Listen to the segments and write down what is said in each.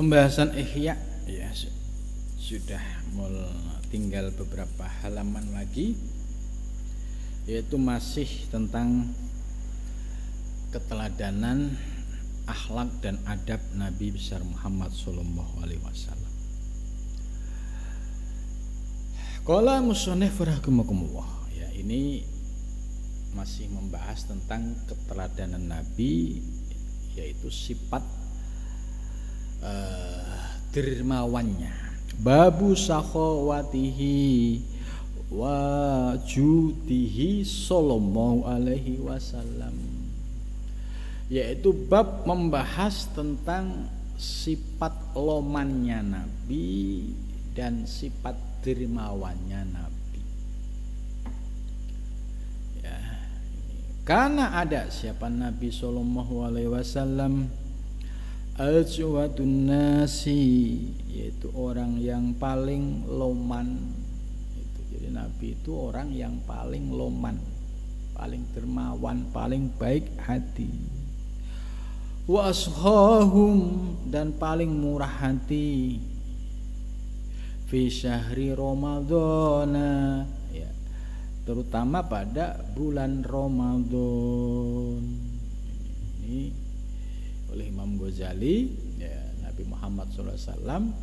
Pembahasan Ihya ya sudah tinggal beberapa halaman lagi, yaitu masih tentang keteladanan akhlak dan adab Nabi besar Muhammad sallallahu alaihi wasallam. Qala musannif rahimakumullah, ya ini masih membahas tentang keteladanan Nabi, yaitu sifat dermawannya, babu sakhawatihi wa judihi sallallahu alaihi wasallam, yaitu bab membahas tentang sifat lomannya Nabi dan sifat dermawannya Nabi. Ya, karena ada siapa Nabi sallallahu alaihi wasallam ajwadun nasi, yaitu orang yang paling loman. Jadi Nabi itu orang yang paling loman, paling dermawan, paling baik hati. Wa ashahum, dan paling murah hati. Fi syahri Ramadan, ya, terutama pada bulan Ramadan. Ini oleh Imam Ghazali, ya, Nabi Muhammad SAW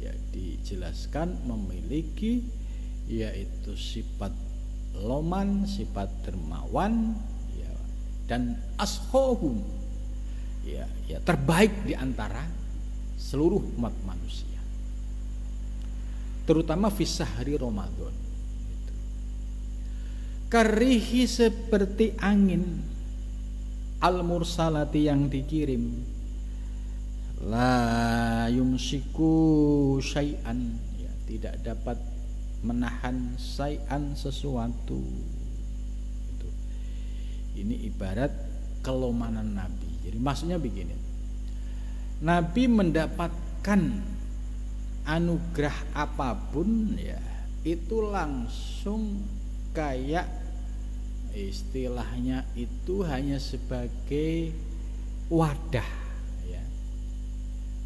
ya dijelaskan memiliki yaitu sifat loman, sifat dermawan, ya, dan ashahum, ya terbaik di antara seluruh umat manusia, terutama fi syahri Ramadan. Karihi, seperti angin al-mursalati, yang dikirim, la yumsiku syai'an, ya, tidak dapat menahan syai'an, sesuatu. Itu. Ini ibarat kelomanan Nabi. Jadi maksudnya begini, Nabi mendapatkan anugerah apapun, ya itu langsung kayak istilahnya itu hanya sebagai wadah, ya.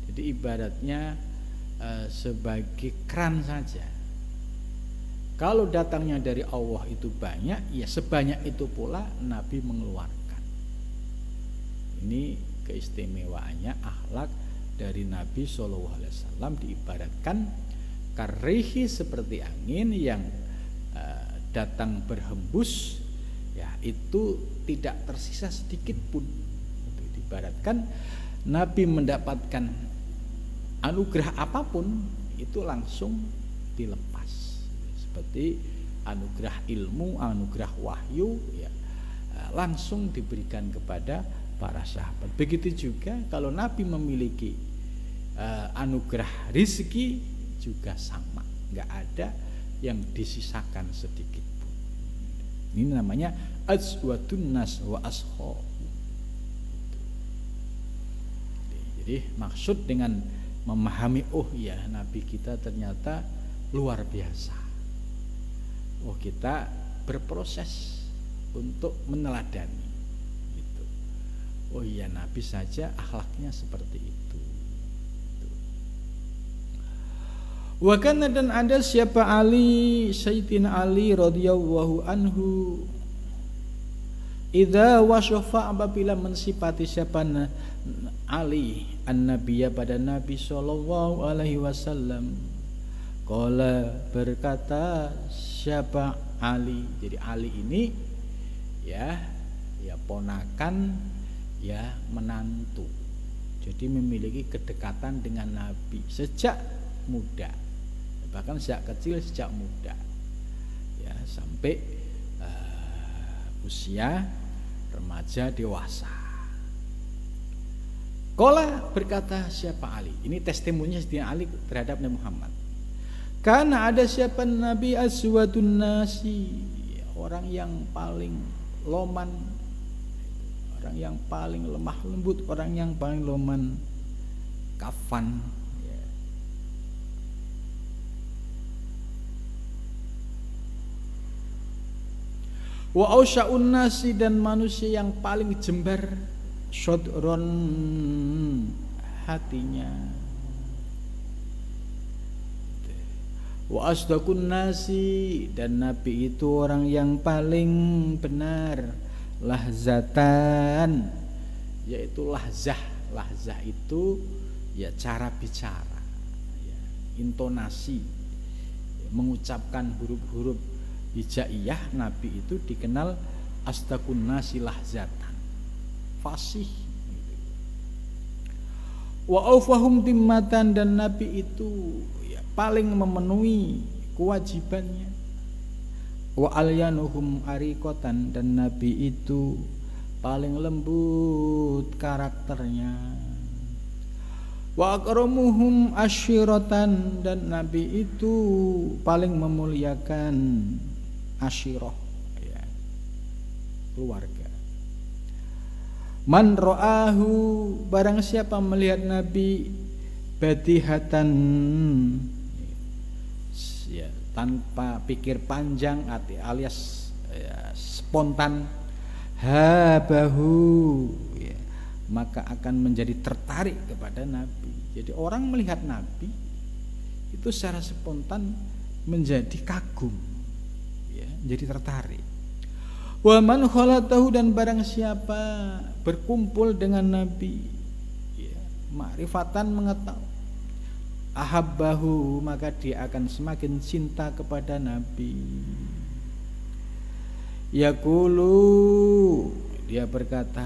Jadi ibaratnya sebagai keran saja. Kalau datangnya dari Allah itu banyak, ya sebanyak itu pula Nabi mengeluarkan. Ini keistimewaannya akhlak dari Nabi Shallallahu Alaihi Wasallam, diibaratkan karihi, seperti angin yang datang berhembus, ya itu tidak tersisa sedikit pun. Itu diibaratkan Nabi mendapatkan anugerah apapun itu langsung dilepas, seperti anugerah ilmu, anugerah wahyu, ya langsung diberikan kepada para sahabat. Begitu juga kalau Nabi memiliki anugerah rizki juga sama, nggak ada yang disisakan sedikit pun. Ini namanya azwadun nas wa ashab. Jadi maksud dengan memahami, oh ya Nabi kita ternyata luar biasa. Oh kita berproses untuk meneladani. Gitu. Oh iya Nabi saja akhlaknya seperti itu. Wa kana, dan ada siapa Ali, Sayyidina Ali radhiyallahu anhu, idza wasyafa, apabila mensifati siapa Ali an-nabiyya, pada Nabi sallallahu alaihi wasallam, qala, berkata siapa Ali. Jadi Ali ini ya ponakan, ya menantu. Jadi memiliki kedekatan dengan Nabi sejak muda, bahkan sejak kecil, sejak muda, ya sampai usia remaja dewasa. Qala, berkata siapa Ali. Ini testimoninya Sayyidina Ali terhadap Nabi Muhammad. Karena ada siapa Nabi aswadun nasi, orang yang paling loman, orang yang paling lemah lembut, orang yang paling loman, kafan. Wa ausya'un nasi, dan manusia yang paling jembar, syadron, hatinya. Wa asdaqun nasi, dan Nabi itu orang yang paling benar. Lahzatan, yaitu lahzah. Lahzah itu ya cara bicara, ya, intonasi, ya, mengucapkan huruf-huruf hijaiyah. Nabi itu dikenal asdaqun nasi lahzatan, fasih. Wa aufahum timmatan, dan Nabi itu ya paling memenuhi kewajibannya. Wa alyanuhum ariqatan, dan Nabi itu paling lembut karakternya. Wa akramuhum asyiratan, dan Nabi itu paling memuliakan asyirah, ya, keluarga. Man ra'ahu, barang siapa melihat Nabi badihatan, ya, tanpa pikir panjang alias ya, spontan, habahu, ya, maka akan menjadi tertarik kepada Nabi. Jadi orang melihat Nabi itu secara spontan menjadi kagum, ya, menjadi tertarik. Wa man khalatahu, dan barang siapa berkumpul dengan Nabi, ya, ma'rifatan, mengetahui, ahabbahu, maka dia akan semakin cinta kepada Nabi. Yaqulu, dia berkata,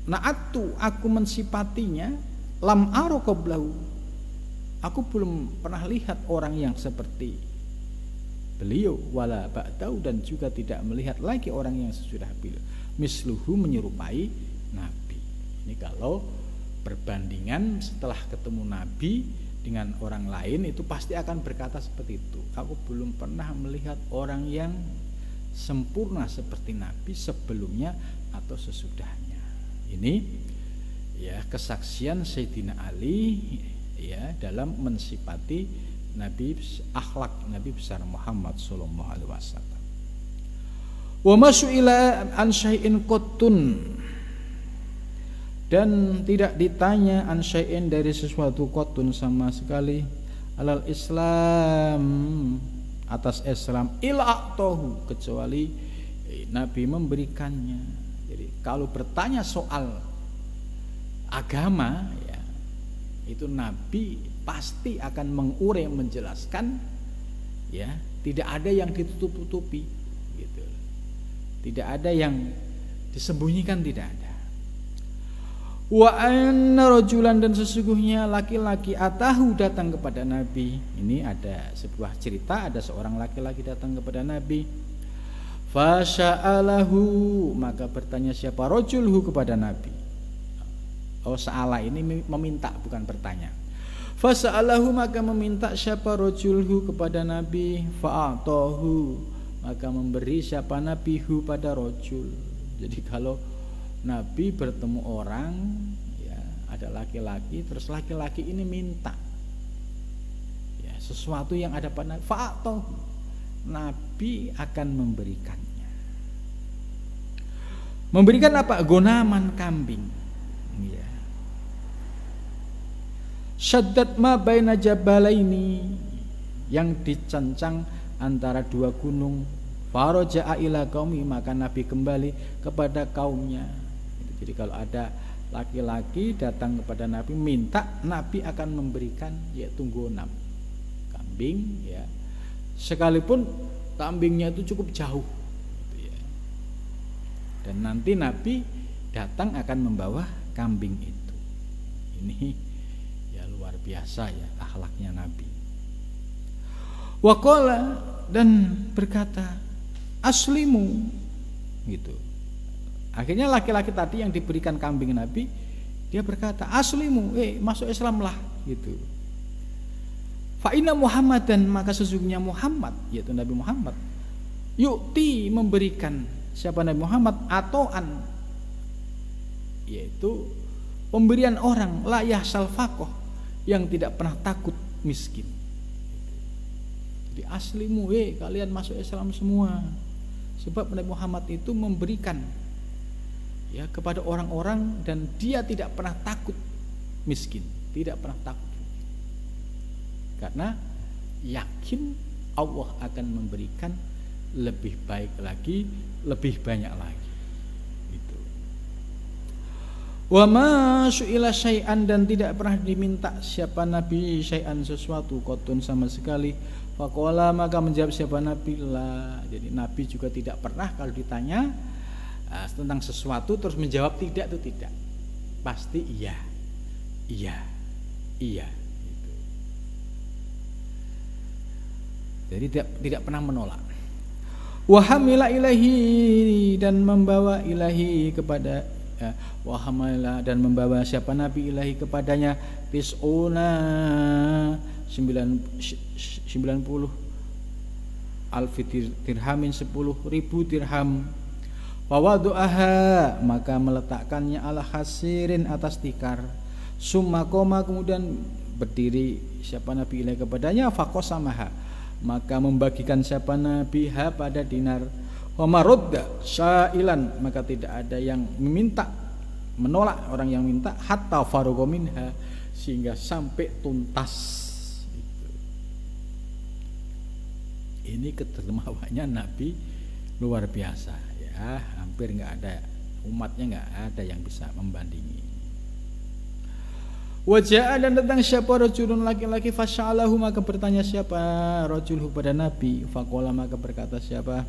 na'atu, aku mensifatinya, lam aro qablahu, aku belum pernah lihat orang yang seperti beliau, wala ba'dahu, dan juga tidak melihat lagi orang yang sesudah beliau, misluhu, menyerupai Nabi. Ini kalau perbandingan setelah ketemu Nabi dengan orang lain, itu pasti akan berkata seperti itu. Aku belum pernah melihat orang yang sempurna seperti Nabi sebelumnya atau sesudahnya. Ini ya kesaksian Sayyidina Ali, ya, dalam mensifati Nabi, akhlak Nabi besar Muhammad sallallahu alaihi wasallam. Wa masu'ila an syai'in qattun, dan tidak ditanya an syai'in dari sesuatu qattun sama sekali, alal Islam, atas Islam, ila a'tahu, kecuali Nabi memberikannya. Jadi kalau bertanya soal agama, ya, itu Nabi pasti akan mengurai, menjelaskan, ya, tidak ada yang ditutup-tutupi, gitu. Tidak ada yang disembunyikan, tidak ada. Wa anna rajulan, dan sesungguhnya laki-laki atahu, datang kepada Nabi. Ini ada sebuah cerita, ada seorang laki-laki datang kepada Nabi. Fasya'alahu, maka bertanya siapa rajulhu kepada Nabi. Oh, sa'ala ini meminta, bukan bertanya. Fasa'alahu, maka meminta siapa rajulhu kepada Nabi, fa'atahu, maka memberi siapa Nabi hu pada rajul. Jadi kalau Nabi bertemu orang, ya, ada laki-laki, terus laki-laki ini minta, ya, sesuatu yang ada pada Nabi, fa'atahu, Nabi akan memberikannya. Memberikan apa? Gonaman, kambing, ya. Syaddat ma baina jabalaini, yang dicencang antara dua gunung. Faraja'a ila qaumi, maka Nabi kembali kepada kaumnya. Jadi kalau ada laki-laki datang kepada Nabi minta, Nabi akan memberikan, yaitu gonam, kambing, ya. Sekalipun kambingnya itu cukup jauh, gitu, ya. Dan nanti Nabi datang akan membawa kambing itu. Ini luar biasa, ya, akhlaknya Nabi. Waqala, dan berkata, aslimu, gitu. Akhirnya laki-laki tadi yang diberikan kambing Nabi, dia berkata, aslimu, masuk Islamlah, gitu. Fa inna Muhammadan, maka sesungguhnya Muhammad, yaitu Nabi Muhammad, yu'ti, memberikan, siapa Nabi Muhammad, ato'an, yaitu pemberian orang la yahsal faqih, yang tidak pernah takut miskin. Jadi aslimu, kalian masuk Islam semua. Sebab Nabi Muhammad itu memberikan, ya, kepada orang-orang, dan dia tidak pernah takut miskin, tidak pernah takut. karena yakin Allah akan memberikan lebih baik lagi, lebih banyak lagi. Gitu. Wa ma su'ila syai'an, dan tidak pernah diminta siapa Nabi syai'an sesuatu qatun sama sekali. Faqala, maka menjawab siapa Nabi la. Jadi Nabi juga tidak pernah kalau ditanya tentang sesuatu terus menjawab tidak, itu tidak. Pasti iya. Iya. Iya. Gitu. Jadi tidak pernah menolak. Wahamila ilahi, dan membawa ilahi kepada wahamila, dan membawa siapa Nabi ilahi kepadanya tis'una 90 alfi dirhamin 10.000 dirham. Wawadu'aha, maka meletakkannya ala hasirin, atas tikar. Summa koma, kemudian berdiri siapa Nabi ilahi kepadanya, faqasamaha, maka membagikan siapa Nabi ha pada dinar. Wa maradda syailan, maka tidak ada yang meminta, menolak orang yang minta, hatta faragha minha, sehingga sampai tuntas. Ini ketermawaannya Nabi luar biasa ya, hampir nggak ada umatnya, nggak ada yang bisa membandingi. Wajah, dan datang siapa rajulun, laki-laki, fasya'alahu, maka bertanya siapa rajul pada Nabi. Faqala, maka berkata siapa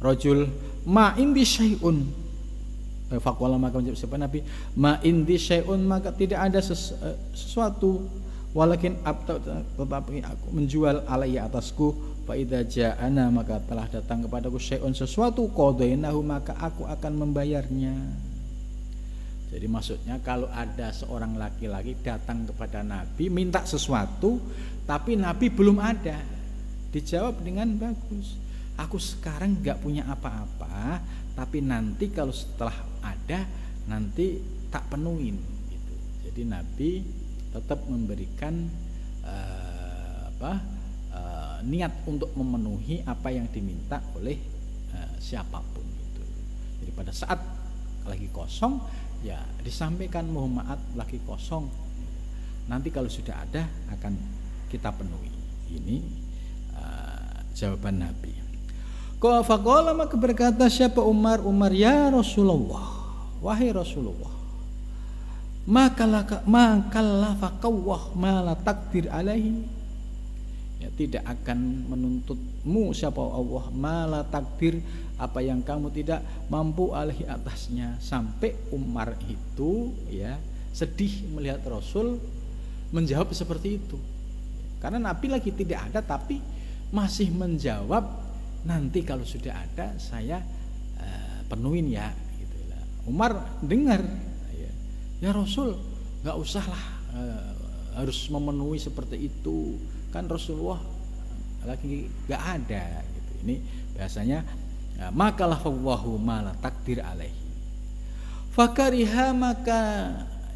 rajul, ma indi syai'un. Faqala, maka menjawab siapa Nabi, ma indi syai'un, maka tidak ada sesuatu, walakin tetapi aku menjual alaiya atasku. Fa idza ja'ana, maka telah datang kepadaku syai'un sesuatu, qadainahu, maka aku akan membayarnya. Jadi maksudnya kalau ada seorang laki-laki datang kepada Nabi minta sesuatu, tapi Nabi belum ada, dijawab dengan bagus, aku sekarang nggak punya apa-apa, tapi nanti kalau setelah ada nanti tak penuhin gitu. Jadi Nabi tetap memberikan niat untuk memenuhi apa yang diminta oleh siapapun itu. Jadi pada saat lagi kosong, ya disampaikan, mohon maaf lagi kosong, nanti kalau sudah ada akan kita penuhi. Ini jawaban Nabi. Faqala, maka berkata siapa Umar, ya Rasulullah, wahai Rasulullah, makallafakawah ma la takdir alaihi, ya tidak akan menuntutmu siapa Allah ma la takdir, apa yang kamu tidak mampu alaihi atasnya. Sampai Umar itu ya sedih melihat Rasul menjawab seperti itu, karena Nabi lagi tidak ada tapi masih menjawab, nanti kalau sudah ada saya penuhin ya gitu. Umar dengar, ya Rasul nggak usahlah harus memenuhi seperti itu, kan Rasulullah lagi nggak ada gitu. Ini bahasanya makalah fawahu mala takdir alaihi. Fakariha, maka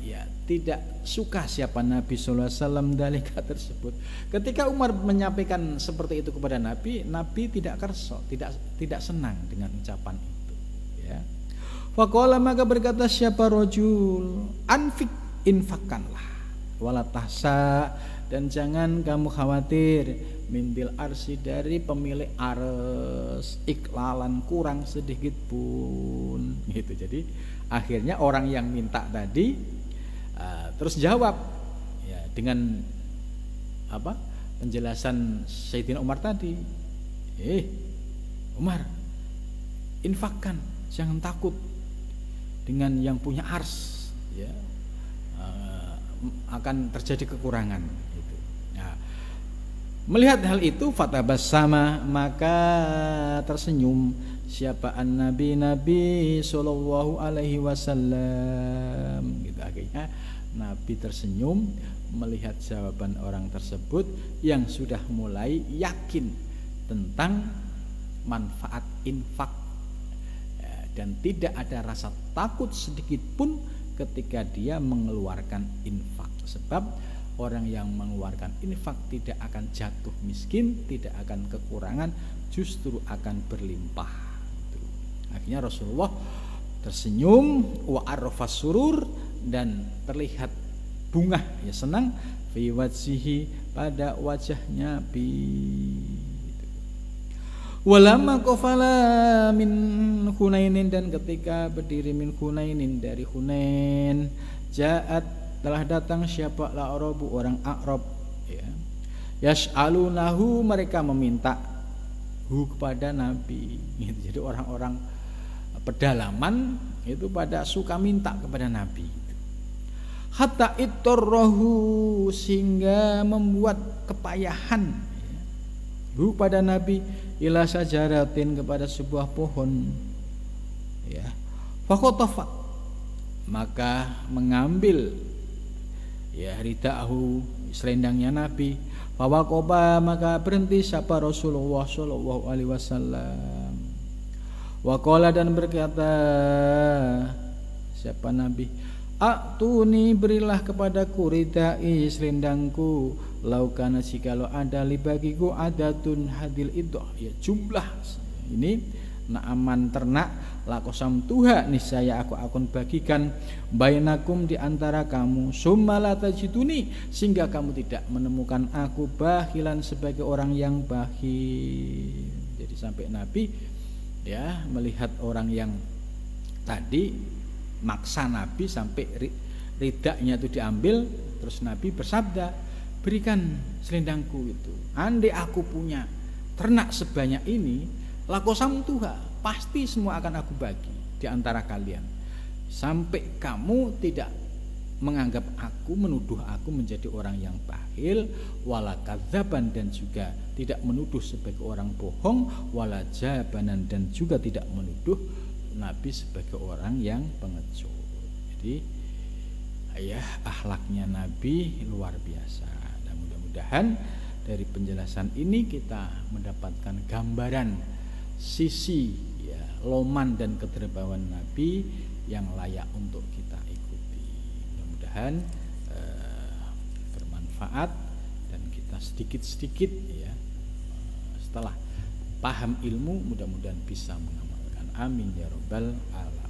ya tidak suka siapa Nabi sallallahu alaihi wasallam dalika tersebut. Ketika Umar menyampaikan seperti itu kepada Nabi, Nabi tidak kerso, tidak senang dengan ucapan itu ya. Faqala, maka berkata siapa rajul, anfik, infakkanlah, wala tahsa, dan jangan kamu khawatir, mindil arsi, dari pemilik ars, iklalan, kurang sedikit pun gitu. Jadi akhirnya orang yang minta tadi terus jawab ya dengan apa penjelasan Sayyidina Umar tadi, Umar, infakkan, jangan takut dengan yang punya ars ya, akan terjadi kekurangan gitu. Nah, melihat hal itu fatabassama, maka tersenyum siapa Nabi sallallahu alaihi wasallam gitu. Akhirnya Nabi tersenyum melihat jawaban orang tersebut yang sudah mulai yakin tentang manfaat infak dan tidak ada rasa takut sedikit pun ketika dia mengeluarkan infak. Sebab orang yang mengeluarkan infak tidak akan jatuh miskin, tidak akan kekurangan, justru akan berlimpah. Akhirnya Rasulullah tersenyum wa arrafas surur, dan terlihat berbunga, ya senang fi wajhihi pada wajahnya Nabi. Walamma qafala min Hunainin, dan ketika berdiri min Hunainin dari Hunain, ja'at telah datang siapa al-Arabu, orang Arab, ya. Yas'alunahu, mereka meminta hu kepada Nabi. Jadi orang-orang pedalaman itu pada suka minta kepada Nabi. Hatta ittarrahu, sehingga membuat kepayahan, ya, hu pada Nabi ila sajaratin, kepada sebuah pohon, ya. Faqatafat, maka mengambil, ya, ridaahu, selendangnya Nabi. Fawaqaba, maka berhenti sapa Rasulullah sallallahu alaihi wasallam. Waqala, dan berkata siapa Nabi, atuni, berilah kepadaku ridai, selendangku, laukana, jikalau ada libagiku adatun hadil idah, ya, jumlah ini na'aman ternak, lakosam tuha, niscaya aku akan bagikan bainakum di antara kamu, summa la tajiduni, sehingga kamu tidak menemukan aku bahilan sebagai orang yang bakhil. Jadi sampai Nabi, ya, melihat orang yang tadi maksa Nabi sampai ridaknya itu diambil, terus Nabi bersabda, berikan selendangku itu, andai aku punya ternak sebanyak ini, lakosam tuha, pasti semua akan aku bagi di antara kalian, sampai kamu tidak menganggap aku, menuduh aku menjadi orang yang bakhil, wala kadzaban, dan juga tidak menuduh sebagai orang bohong, wala jabanan, dan juga tidak menuduh Nabi sebagai orang yang pengecut. Jadi ya, akhlaknya Nabi luar biasa. Dan mudah-mudahan dari penjelasan ini kita mendapatkan gambaran sisi, ya, loman dan kedermawanan Nabi yang layak untuk kita ikuti. Mudah-mudahan bermanfaat, dan kita sedikit-sedikit, ya, setelah paham ilmu, mudah-mudahan bisa mengamalkan. Amin ya rabbal alamin.